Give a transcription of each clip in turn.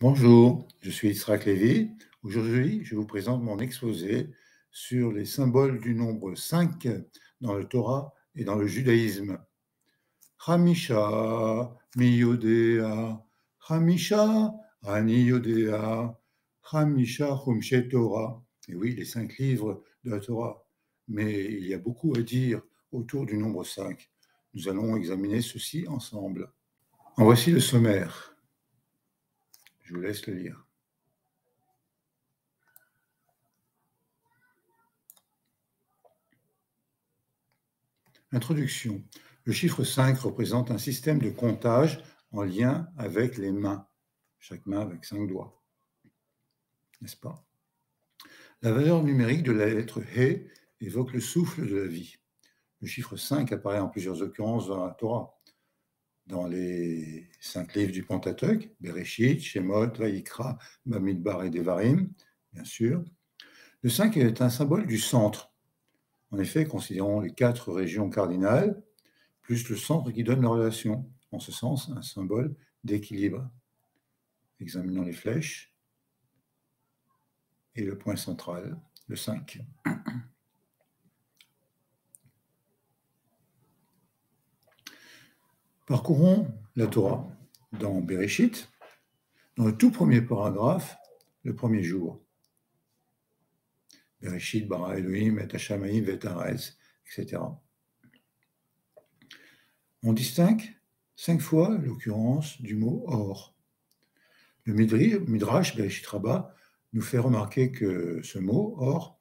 Bonjour, je suis Yitzhak Lévy. Aujourd'hui, je vous présente mon exposé sur les symboles du nombre 5 dans le Torah et dans le judaïsme. Hamisha, miyodea, Hamisha, ani yodea, Hamisha, chumshe Torah. Et oui, les 5 livres de la Torah. Mais il y a beaucoup à dire autour du nombre 5. Nous allons examiner ceci ensemble. En voici le sommaire. Je vous laisse le lire. Introduction. Le chiffre 5 représente un système de comptage en lien avec les mains, chaque main avec 5 doigts, n'est-ce pas? La valeur numérique de la lettre He évoque le souffle de la vie. Le chiffre 5 apparaît en plusieurs occurrences dans la Torah, dans les 5 livres du Pentateuque, Bereshit, Shemot, Vayikra, Bamidbar et Devarim, bien sûr. Le 5 est un symbole du centre. En effet, considérons les 4 régions cardinales, plus le centre qui donne la relation. En ce sens, un symbole d'équilibre. Examinons les flèches et le point central, le 5. Parcourons la Torah dans Bereshit, dans le tout premier paragraphe, le premier jour. Bereshit, bara Elohim, et Hashamaim, et Haaretz, etc. On distingue 5 fois l'occurrence du mot or. Le Midrash, Bereshit Rabbah, nous fait remarquer que ce mot or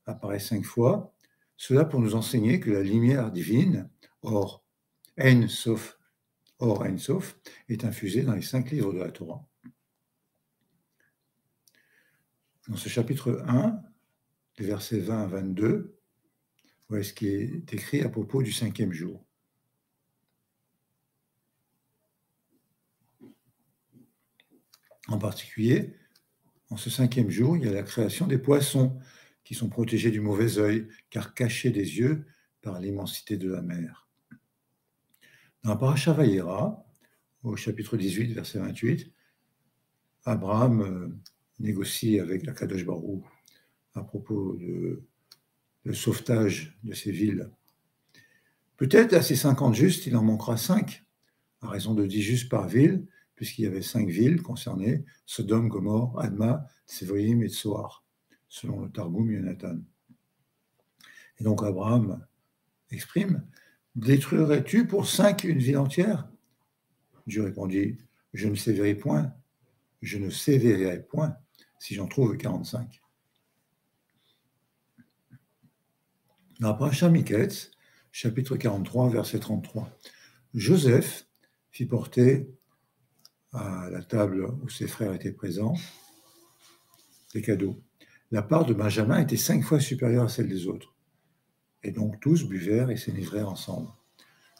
apparaît 5 fois, cela pour nous enseigner que la lumière divine, or, Ein Sof, est infusée dans les 5 livres de la Torah. Dans ce chapitre 1, les versets 20 à 22, voyez ce qui est écrit à propos du 5e jour. En particulier, en ce 5e jour, il y a la création des poissons qui sont protégés du mauvais œil, car cachés des yeux par l'immensité de la mer. Dans la Parasha Vayera, au chapitre 18, verset 28, Abraham négocie avec la Kadosh Baruch à propos le sauvetage de ces villes. Peut-être à ces 50 justes, il en manquera 5, à raison de 10 justes par ville, puisqu'il y avait 5 villes concernées, Sodome, Gomorre, Adma, Tsevoïm et Tsoar, selon le Targum Yonatan. Et donc Abraham exprime, « Détruirais-tu pour 5 une ville entière ?» Dieu répondit, « Je ne sévérai point, si j'en trouve 45. » Dans la Parasha Miketz, chapitre 43, verset 33, Joseph fit porter à la table où ses frères étaient présents des cadeaux. La part de Benjamin était 5 fois supérieure à celle des autres. Et donc tous buvèrent et s'enivrèrent ensemble.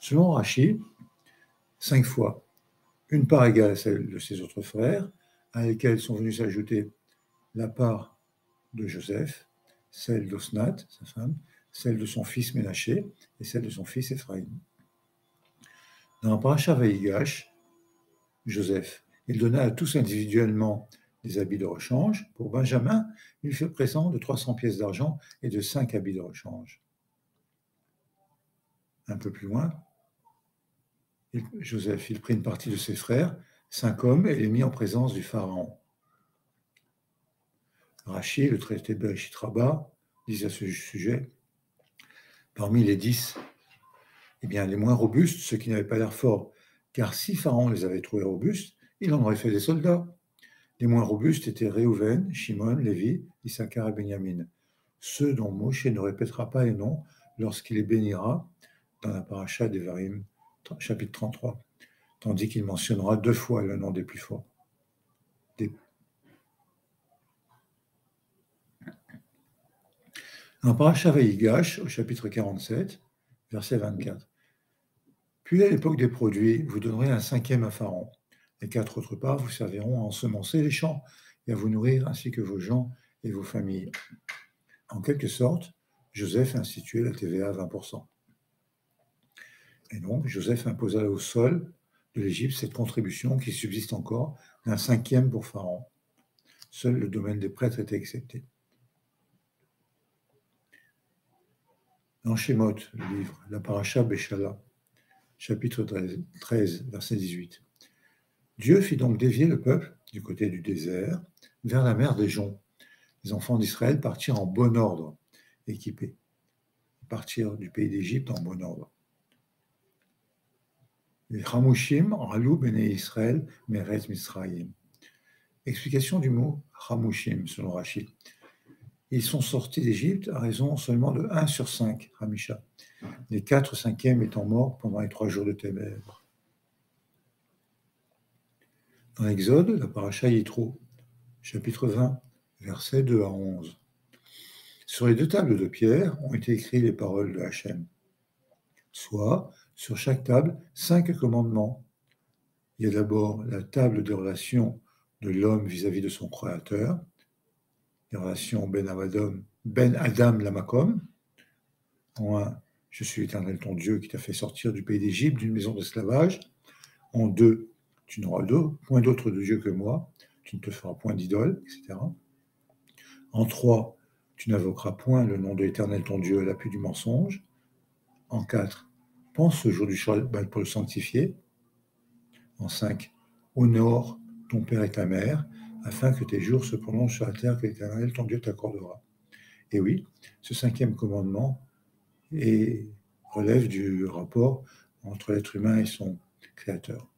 Selon Rachi, 5 fois, une part égale à celle de ses autres frères, à lesquels sont venus s'ajouter la part de Joseph, celle d'Osnat, sa femme, celle de son fils Ménaché et celle de son fils Éphraïm. Dans la Parasha Vaïgash, Joseph, il donna à tous individuellement des habits de rechange. Pour Benjamin, il fut présent de 300 pièces d'argent et de 5 habits de rechange. Un peu plus loin, Joseph, il prit une partie de ses frères, 5 hommes, et les mit en présence du pharaon. Rachi, le traité Bereshit Rabbah, dit à ce sujet, parmi les 10, eh bien, les moins robustes, ceux qui n'avaient pas l'air forts, car si Pharaon les avait trouvés robustes, il en aurait fait des soldats. Les moins robustes étaient Réhouven, Shimon, Lévi, Issachar et Benjamin, ceux dont Moshe ne répétera pas les noms lorsqu'il les bénira dans la paracha Devarim, chapitre 33, tandis qu'il mentionnera 2 fois le nom des plus forts. Dans Parasha Vaïgash, au chapitre 47, verset 24. Puis à l'époque des produits, vous donnerez un 5e à Pharaon. Les 4 autres parts vous serviront à ensemencer les champs et à vous nourrir ainsi que vos gens et vos familles. En quelque sorte, Joseph instituait la TVA à 20%. Et donc, Joseph imposa au sol de l'Égypte cette contribution qui subsiste encore d'un 5e pour Pharaon. Seul le domaine des prêtres était excepté. Dans Shemot, le livre, la paracha Béchala, chapitre 13, verset 18. Dieu fit donc dévier le peuple du côté du désert vers la mer des Joncs. Les enfants d'Israël partirent en bon ordre, équipés. Partirent du pays d'Égypte en bon ordre. Les Hamushim, Ralou, Béné Israël, Meretz Misraïm. Explication du mot Hamushim, selon Rachid. Ils sont sortis d'Égypte à raison seulement de 1 sur 5, Hamisha, les 4/5 étant morts pendant les 3 jours de ténèbres. Dans l'Exode, la paracha Yitro, chapitre 20, versets 2 à 11. Sur les 2 tables de pierre ont été écrites les paroles de Hachem, soit sur chaque table 5 commandements. Il y a d'abord la table des relations de l'homme vis-à-vis de son créateur, les relations Ben Adam Lamakom. En 1, je suis l'Éternel ton Dieu qui t'a fait sortir du pays d'Égypte, d'une maison d'esclavage. En 2, tu n'auras point d'autre de Dieu que moi, tu ne te feras point d'idole, etc. En 3, tu n'invoqueras point le nom de l'Éternel ton Dieu à l'appui du mensonge. En 4, pense au jour du Shabbat pour le sanctifier. En 5, honore ton père et ta mère, afin que tes jours se prolongent sur la terre que l'Éternel ton Dieu t'accordera. Et oui, ce 5e commandement relève du rapport entre l'être humain et son créateur.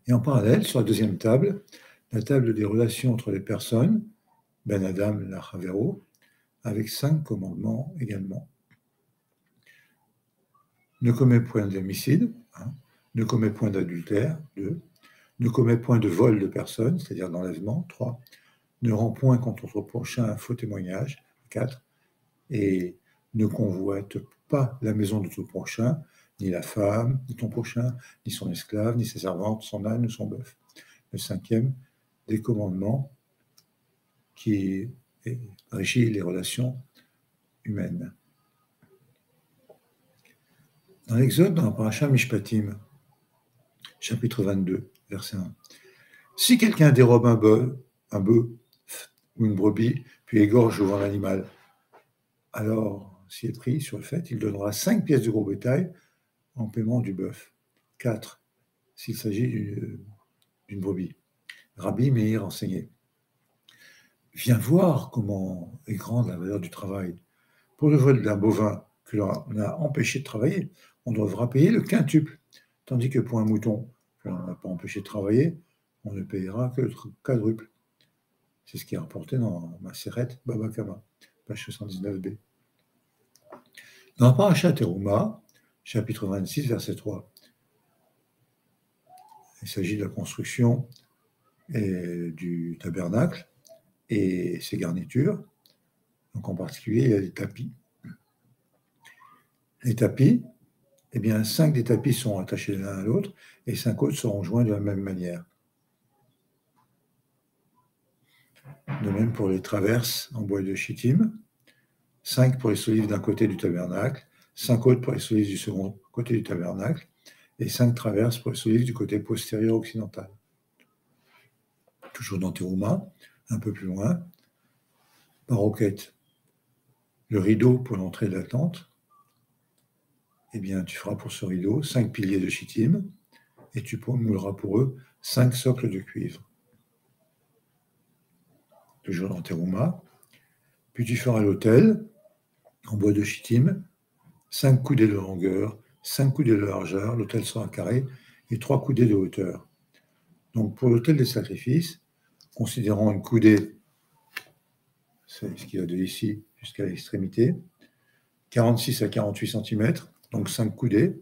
Et en parallèle, sur la 2e table, la table des relations entre les personnes, Ben Adam Lachavero, avec 5 commandements également. Ne commets point d'homicide, 1. Ne commets point d'adultère, 2. Ne commets point de vol de personne, c'est-à-dire d'enlèvement, 3. Ne rends point contre ton prochain un faux témoignage, 4. Et ne convoite pas la maison de ton prochain, ni la femme de ton prochain, ni son esclave, ni sa servante, son âne ou son bœuf. Le 5e des commandements qui régit les relations humaines. Dans l'Exode, dans la paracha Mishpatim, chapitre 22, verset 1. Si quelqu'un dérobe un bœuf ou une brebis, puis égorge devant l'animal, alors, s'il est pris sur le fait, il donnera 5 pièces de gros bétail en paiement du bœuf. 4, s'il s'agit d'une brebis. Rabbi Meir enseignait. Viens voir comment est grande la valeur du travail. Pour le vol d'un bovin que l'on a empêché de travailler, on devra payer le quintuple, tandis que pour un mouton que l'on n'a pas empêché de travailler, on ne payera que le quadruple. C'est ce qui est rapporté dans Maseret Baba Kama, page 79b. Dans la paracha Teruma, chapitre 26, verset 3, il s'agit de la construction du tabernacle et ses garnitures. Donc en particulier, il y a les tapis. Les tapis, eh bien, 5 des tapis sont attachés l'un à l'autre et 5 autres seront joints de la même manière. De même pour les traverses en bois de chittim, 5 pour les solives d'un côté du tabernacle, 5 autres pour les solives du second côté du tabernacle, et 5 traverses pour les solives du côté postérieur occidental. Toujours dans Teruma, un peu plus loin, Paroquette, le rideau pour l'entrée de la tente, eh bien, tu feras pour ce rideau 5 piliers de chittim, et tu mouleras pour eux 5 socles de cuivre. Toujours dans Teruma. Puis tu feras l'autel en bois de chittim, 5 coudées de longueur, 5 coudées de largeur, l'autel sera carré, et 3 coudées de hauteur. Donc pour l'autel des sacrifices, considérons une coudée, c'est ce qui va de ici jusqu'à l'extrémité, 46 à 48 cm, donc 5 coudées,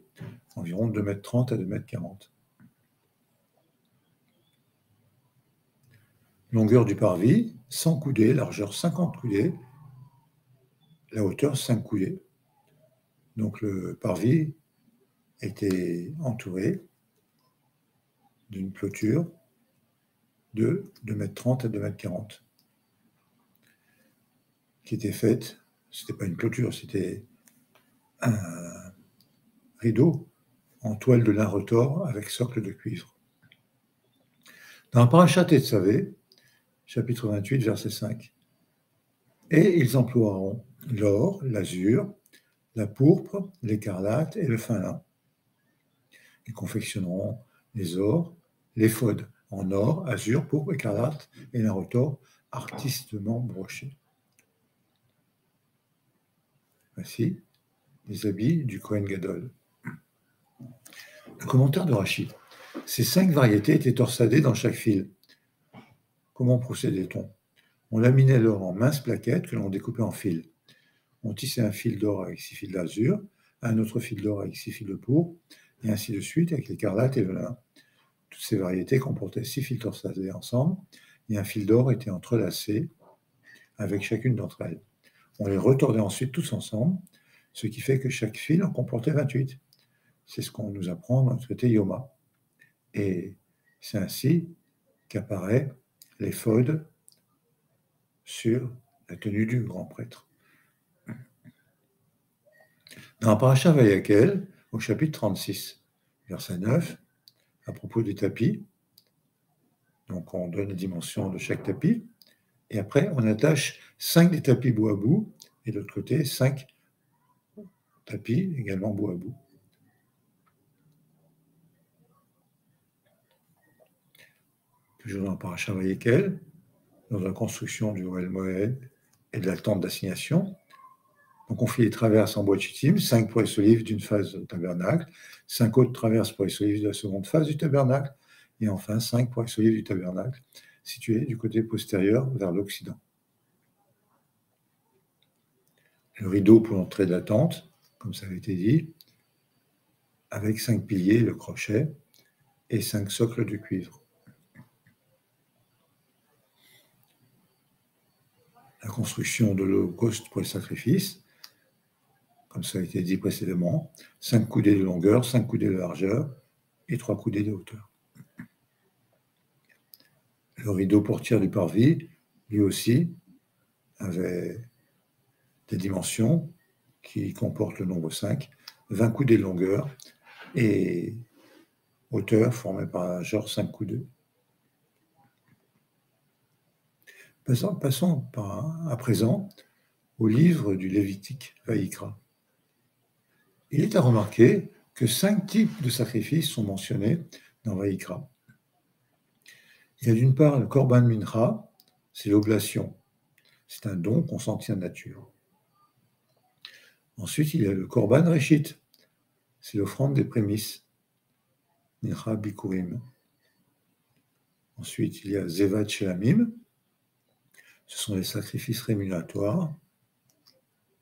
environ 2,30 m à 2,40 m. Longueur du parvis, 100 coudées, largeur 50 coudées, la hauteur 5 coudées. Donc le parvis était entouré d'une clôture de 2,30 m à 2,40 m, qui était faite, ce n'était pas une clôture, c'était un rideau en toile de lin retors avec socle de cuivre. Dans la paracha Tetzavé, chapitre 28, verset 5, et ils emploieront l'or, l'azur, la pourpre, l'écarlate et le fin lin. Ils confectionneront les ors, l'éphod en or, azur, pourpre, écarlate et lin retors artistement brochés. Voici les habits du Kohen Gadol. Le commentaire de Rashi. Ces 5 variétés étaient torsadées dans chaque fil. Comment procédait-on? On laminait l'or en minces plaquettes que l'on découpait en fils. On tissait un fil d'or avec 6 fils d'azur, un autre fil d'or avec 6 fils de pourpre, et ainsi de suite avec l'écarlate et le lin. Toutes ces variétés comportaient 6 fils torsadés ensemble, et un fil d'or était entrelacé avec chacune d'entre elles. On les retordait ensuite tous ensemble, ce qui fait que chaque fil en comportait 28. C'est ce qu'on nous apprend dans le traité Yoma. Et c'est ainsi qu'apparaît l'éphod sur la tenue du grand prêtre. Dans la paracha Vayakel, au chapitre 36, verset 9, à propos des tapis, donc on donne les dimensions de chaque tapis, et après on attache 5 des tapis bout à bout, et de l'autre côté 5 tapis également bout à bout. Toujours dans la paracha Vayakel, dans la construction du Ohel Moed et de la tente d'assignation. Donc on fait les traverses en bois de chittim, 5 pour les solives d'une phase du tabernacle, 5 autres traverses pour les solives de la seconde phase du tabernacle, et enfin 5 pour les solives du tabernacle, situées du côté postérieur vers l'Occident. Le rideau pour l'entrée de la tente, comme ça avait été dit, avec 5 piliers, le crochet, et 5 socles de cuivre. La construction de l'holocauste pour les sacrifices, comme ça a été dit précédemment, 5 coudées de longueur, 5 coudées de largeur et 3 coudées de hauteur. Le rideau portière du parvis, lui aussi, avait des dimensions qui comportent le nombre 5, 20 coudées de longueur et hauteur formée par la largeur 5 coudées. Passons à présent au livre du Lévitique, Vaïkra. Il est à remarquer que 5 types de sacrifices sont mentionnés dans Vaïkra. Il y a d'une part le Korban Mincha, c'est l'oblation. C'est un don consenti en nature. Ensuite, il y a le Korban Reshit, c'est l'offrande des prémices. Mincha Bikurim. Ensuite, il y a Zevat Shelamim, ce sont les sacrifices rémunératoires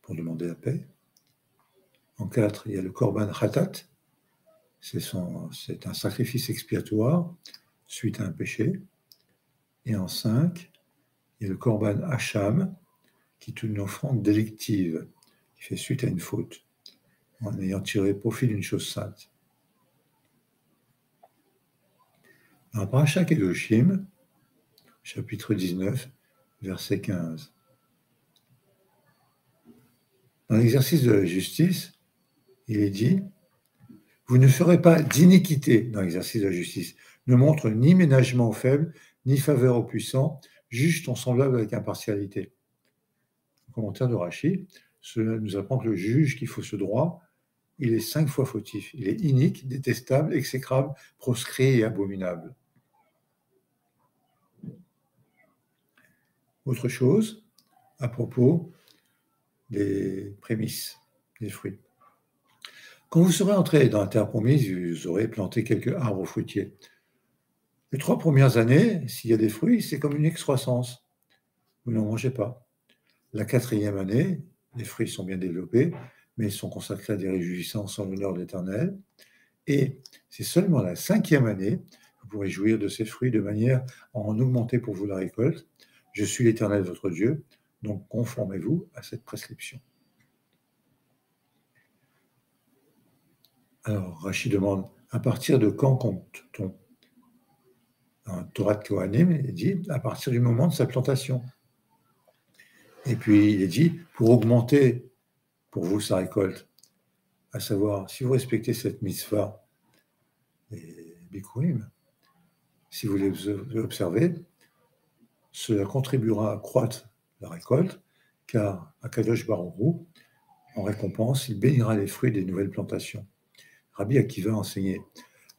pour demander la paix. En 4, il y a le Korban Khatat, c'est un sacrifice expiatoire suite à un péché. Et en 5, il y a le Korban Hacham, qui est une offrande délictive, qui fait suite à une faute, en ayant tiré profit d'une chose sainte. Dans la Paracha Kedoshim, chapitre 19, verset 15. Dans l'exercice de la justice, il est dit « Vous ne ferez pas d'iniquité dans l'exercice de la justice, ne montre ni ménagement aux faibles, ni faveur aux puissants, juge ton semblable avec impartialité. » Le commentaire de Rashi, cela nous apprend que le juge qui fausse ce droit, il est 5 fois fautif. Il est inique, détestable, exécrable, proscrit et abominable. Autre chose, à propos des prémices, des fruits. Quand vous serez entré dans la terre promise, vous aurez planté quelques arbres fruitiers. Les 3 premières années, s'il y a des fruits, c'est comme une excroissance. Vous n'en mangez pas. La 4e année, les fruits sont bien développés, mais ils sont consacrés à des réjouissances en l'honneur de l'Éternel. Et c'est seulement la 5e année que vous pourrez jouir de ces fruits de manière à en augmenter pour vous la récolte. Je suis l'Éternel votre Dieu, donc conformez-vous à cette prescription. Alors, Rashi demande, à partir de quand compte-t-on? Dans le Torah de Kohanim, il est dit, à partir du moment de sa plantation. Et puis, il est dit, pour augmenter pour vous sa récolte, à savoir, si vous respectez cette mitzvah les bikurim. Si vous les observez, cela contribuera à accroître la récolte, car Akadosh Baruch Hu, en récompense, il bénira les fruits des nouvelles plantations. Rabbi Akiva enseignait.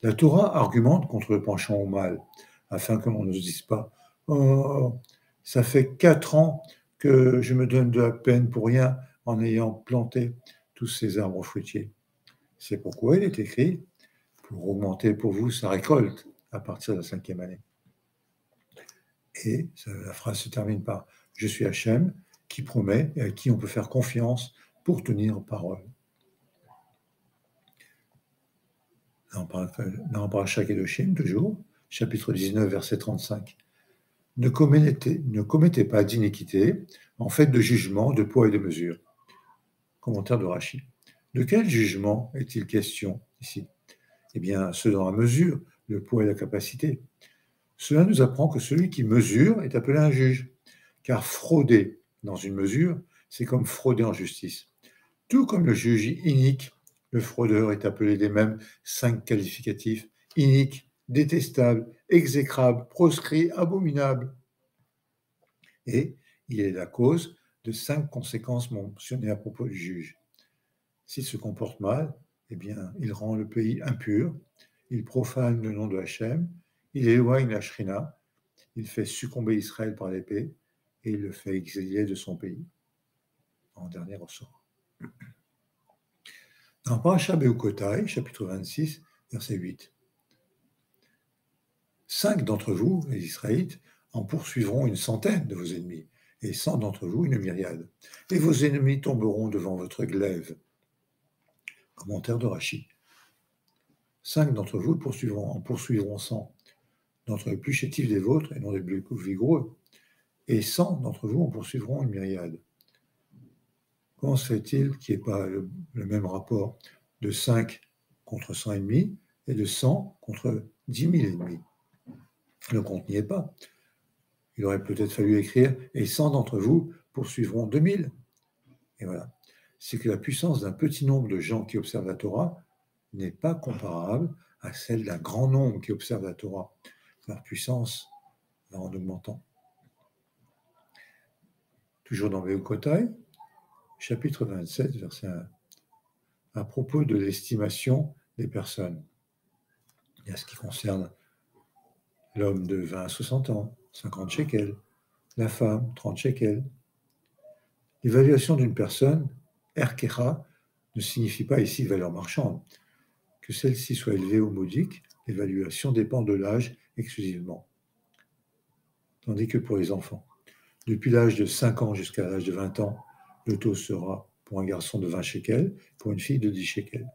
La Torah argumente contre le penchant au mal, afin que l'on ne se dise pas « Oh, ça fait 4 ans que je me donne de la peine pour rien en ayant planté tous ces arbres fruitiers. » C'est pourquoi il est écrit pour augmenter pour vous sa récolte à partir de la 5e année. Et la phrase se termine par « Je suis Hachem » qui promet et à qui on peut faire confiance pour tenir parole. Dans Parashat Kedoshim, toujours, chapitre 19, verset 35. Ne commettez pas d'iniquité en fait de jugement, de poids et de mesure. Commentaire de Rashi. De quel jugement est-il question ici? Eh bien, ceux dans la mesure, le poids et la capacité. Cela nous apprend que celui qui mesure est appelé un juge, car frauder dans une mesure, c'est comme frauder en justice. Tout comme le juge inique, le fraudeur est appelé des mêmes 5 qualificatifs: inique, détestable, exécrable, proscrit, abominable. Et il est la cause de 5 conséquences mentionnées à propos du juge. S'il se comporte mal, eh bien, il rend le pays impur, il profane le nom de Hachem, il éloigne la Shrina, il fait succomber Israël par l'épée et il le fait exilier de son pays. En dernier ressort. Dans Parashat Be'ukotai, chapitre 26, verset 8. 5 d'entre vous, les Israélites, en poursuivront une centaine de vos ennemis, et 100 d'entre vous une myriade. Et vos ennemis tomberont devant votre glaive. Commentaire de Rashi. 5 d'entre vous en poursuivront 100, d'entre les plus chétifs des vôtres et non des plus vigoureux. Et 100 d'entre vous en poursuivront une myriade. Comment se fait-il qu'il n'y ait pas le même rapport de 5 contre 100 ennemis et de 100 contre 10 000 ennemis? Le compte n'y est pas. Il aurait peut-être fallu écrire « et 100 d'entre vous poursuivront 2000 ». Et voilà. C'est que la puissance d'un petit nombre de gens qui observent la Torah n'est pas comparable à celle d'un grand nombre qui observe la Torah. Leur puissance va en augmentant. Toujours dans Be'ukotai, chapitre 27, verset 1. À propos de l'estimation des personnes. Il y a ce qui concerne l'homme de 20 à 60 ans, 50 shekels, la femme, 30 shekels. L'évaluation d'une personne, erkecha, ne signifie pas ici valeur marchande. Que celle-ci soit élevée ou modique, l'évaluation dépend de l'âge exclusivement. Tandis que pour les enfants, depuis l'âge de 5 ans jusqu'à l'âge de 20 ans, le taux sera pour un garçon de 20 shekels, pour une fille de 10 shekels.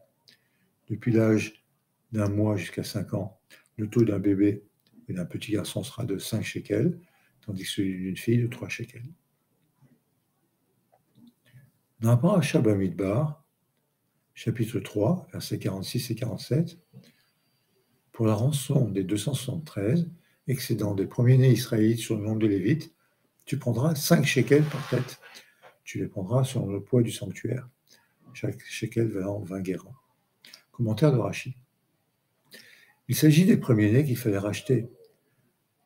Depuis l'âge d'un mois jusqu'à 5 ans, le taux d'un bébé et d'un petit garçon sera de 5 shekels, tandis que celui d'une fille de 3 shekels. Dans la Parashat Bamidbar, chapitre 3, versets 46 et 47, pour la rançon des 273, excédant des premiers-nés israélites sur le nombre des Lévites, tu prendras 5 shekels par tête. Tu les prendras selon le poids du sanctuaire, chaque shekel valant 20 guérins. Commentaire de Rashi. Il s'agit des premiers-nés qu'il fallait racheter,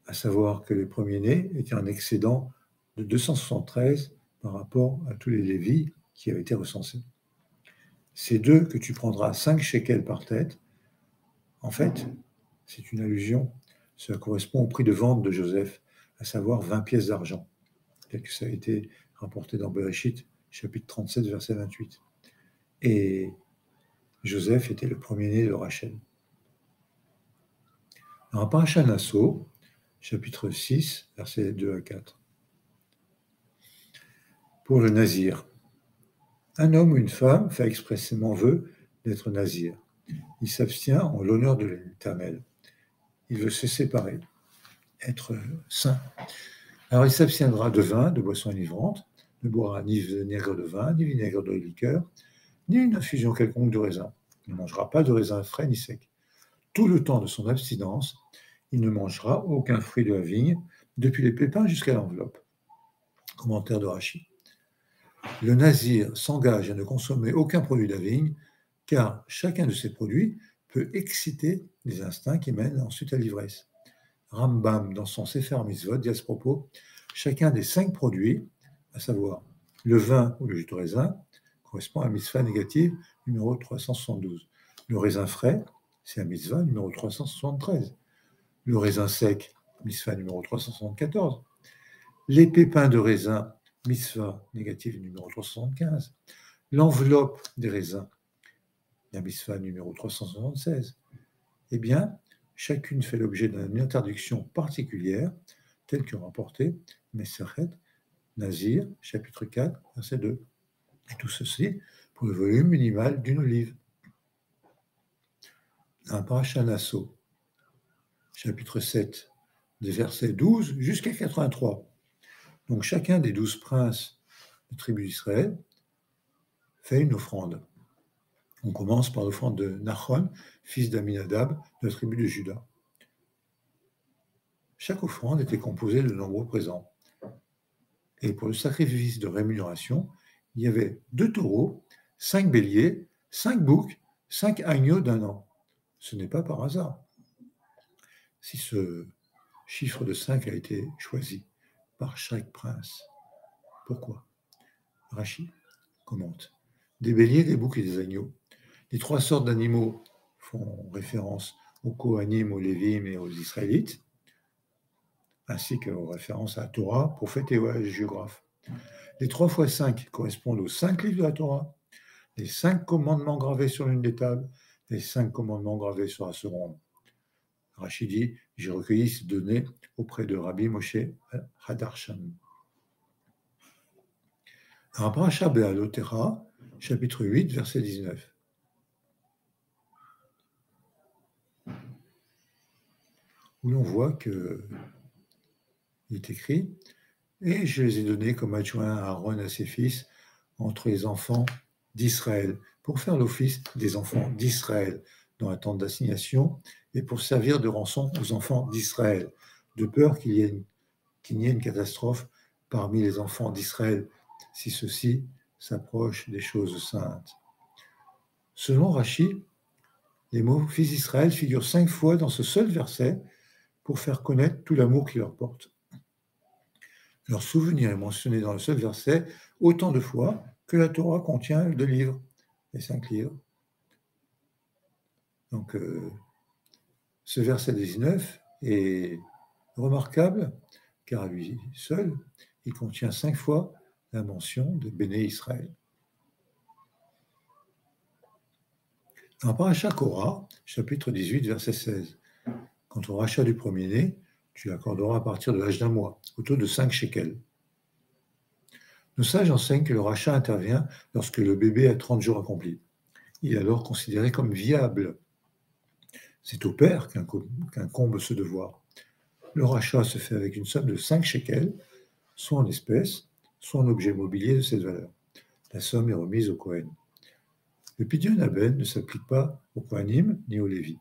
à savoir que les premiers-nés étaient un excédent de 273 par rapport à tous les Lévis qui avaient été recensés. Ces deux que tu prendras 5 shekels par tête, en fait, c'est une allusion. Cela correspond au prix de vente de Joseph, à savoir 20 pièces d'argent, tel que ça a été rapporté dans Bereshit, chapitre 37, verset 28. Et Joseph était le premier-né de Rachel. Dans la Parashat Nasso, chapitre 6, versets 2 à 4. Pour le nazir, un homme ou une femme fait expressément vœu d'être nazir. Il s'abstient en l'honneur de l'Éternel. Il veut se séparer, être saint. Alors il s'abstiendra de vin, de boissons enivrantes, ne boira ni vinaigre de vin, ni vinaigre de liqueur, ni une infusion quelconque de raisin. Il ne mangera pas de raisin frais ni sec. Tout le temps de son abstinence, il ne mangera aucun fruit de la vigne, depuis les pépins jusqu'à l'enveloppe. Commentaire de Rashi. Le nazir s'engage à ne consommer aucun produit de la vigne, car chacun de ces produits peut exciter les instincts qui mènent ensuite à l'ivresse. Rambam, dans son Sefer Mitzvot, dit à ce propos, chacun des 5 produits, à savoir le vin ou le jus de raisin, correspond à mitzvah négative numéro 372. Le raisin frais, c'est un mitzvah numéro 373. Le raisin sec, mitzvah numéro 374. Les pépins de raisin, mitzvah négative numéro 375. L'enveloppe des raisins, la mitzvah numéro 376. Eh bien, chacune fait l'objet d'une interdiction particulière, telle que rapportée Mesachet Nazir, chapitre 4, verset 2. Et tout ceci pour le volume minimal d'une olive. Un parasha Nasso, chapitre 7, des versets 12 jusqu'à 83. Donc chacun des 12 princes de tribu d'Israël fait une offrande. On commence par l'offrande de Nachon, fils d'Aminadab, de la tribu de Juda. Chaque offrande était composée de nombreux présents. Et pour le sacrifice de rémunération, il y avait 2 taureaux, 5 béliers, 5 boucs, 5 agneaux d'un an. Ce n'est pas par hasard. Si ce chiffre de 5 a été choisi par chaque prince, pourquoi? Rachi commente. Des béliers, des boucs et des agneaux. Les 3 sortes d'animaux font référence aux Kohanim, aux Lévim et aux Israélites, ainsi qu'aux références à la Torah, prophète et géographe. Les 3 fois 5 correspondent aux 5 livres de la Torah, les 5 commandements gravés sur l'une des tables, les 5 commandements gravés sur la seconde. Rachi dit, j'ai recueilli ces données auprès de Rabbi Moshe Hadarshan. Un parasha Be'alotera, chapitre 8, verset 19. Où l'on voit que il est écrit « Et je les ai donnés comme adjoints à Aaron et à ses fils entre les enfants d'Israël, pour faire l'office des enfants d'Israël dans la tente d'assignation et pour servir de rançon aux enfants d'Israël, de peur qu'il y ait une catastrophe parmi les enfants d'Israël, si ceux-ci s'approchent des choses saintes. » Selon Rachi, les mots « fils d'Israël » figurent 5 fois dans ce seul verset pour faire connaître tout l'amour qu'ils leur portent. Leur souvenir est mentionné dans le seul verset autant de fois que la Torah contient 2 livres, les 5 livres. Donc, ce verset 19 est remarquable, car à lui seul, il contient 5 fois la mention de Béné Israël. Dans Parashat Korah, chapitre 18, verset 16, quant au rachat du premier-né, tu l'accorderas à partir de l'âge d'un mois, au taux de 5 shekels. Nos sages enseignent que le rachat intervient lorsque le bébé a 30 jours accomplis. Il est alors considéré comme viable. C'est au père qu'incombe ce devoir. Le rachat se fait avec une somme de 5 shekels, soit en espèces, soit en objet mobilier de cette valeur. La somme est remise au Kohen. Le Pidyon Aben ne s'applique pas aux Kohanim ni aux Lévi.